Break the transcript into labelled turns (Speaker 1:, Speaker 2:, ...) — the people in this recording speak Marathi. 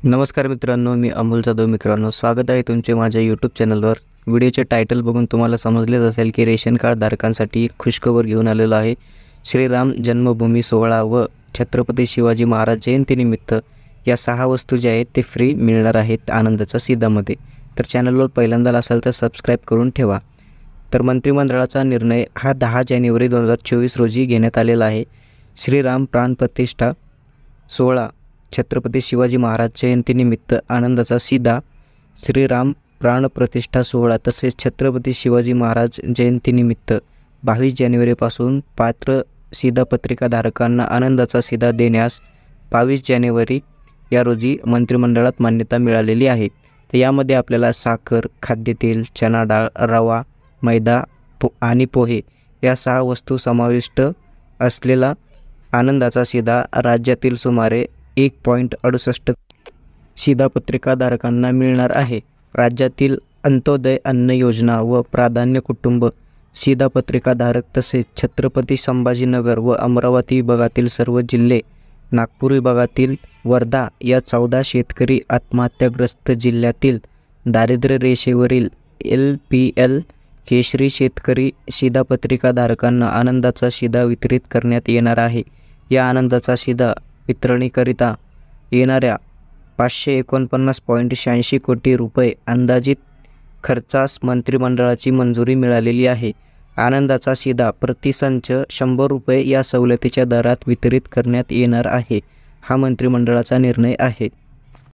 Speaker 1: नमस्कार मित्रांनो, मी अमोल जाधव. मित्रांनो, स्वागत आहे तुमचे माझ्या यूट्यूब चॅनलवर. व्हिडिओचे टायटल बघून तुम्हाला समजलेच असेल की रेशन कार्ड धारकांसाठी एक खुशखबर घेऊन आलेलो आहे. श्रीराम जन्मभूमी सोहळा व छत्रपती शिवाजी महाराज जयंतीनिमित्त या 6 वस्तू ज्या आहेत ते फ्री मिळणार आहेत आनंदाच्या सीधामध्ये. तर चॅनलवर पहिल्यांदा असाल तर सबस्क्राईब करून ठेवा. तर मंत्रिमंडळाचा निर्णय हा 10 जानेवारी 2024 रोजी घेण्यात आलेला आहे. श्रीराम प्राणप्रतिष्ठा सोहळा छत्रपती शिवाजी महाराज जयंतीनिमित्त आनंदाचा सीधा. श्रीराम प्राणप्रतिष्ठा सोहळा तसेच छत्रपती शिवाजी महाराज जयंतीनिमित्त 22 जानेवारीपासून पात्र सीधा पत्रिकाधारकांना आनंदाचा सीधा देण्यास 22 जानेवारी या रोजी मंत्रिमंडळात मान्यता मिळालेली आहे. तर यामध्ये आपल्याला साखर, खाद्यतेल, चणा डाळ, रवा, मैदा आणि पोहे या 6 वस्तू समाविष्ट असलेला आनंदाचा सीधा राज्यातील सुमारे 1.68 शिधापत्रिकाधारकांना मिळणार आहे. राज्यातील अंत्योदय अन्न योजना व प्राधान्य कुटुंब शिधापत्रिकाधारक तसेच छत्रपती संभाजीनगर व अमरावती विभागातील सर्व जिल्हे, नागपूर विभागातील वर्धा या 14 शेतकरी आत्महत्याग्रस्त जिल्ह्यातील दारिद्र्य रेषेवरील LPL केशरी शेतकरी शिधापत्रिकाधारकांना आनंदाचा शिधा वितरित करण्यात येणार आहे. या आनंदाचा शिधा वितरणीकरिता येणाऱ्या 549.86 कोटी रुपये अंदाजित खर्चास मंत्रिमंडळाची मंजुरी मिळालेली आहे. आनंदाचा शिधा प्रतिसंच 100 रुपये या सवलतीच्या दरात वितरित करण्यात येणार आहे. हा मंत्रिमंडळाचा निर्णय आहे.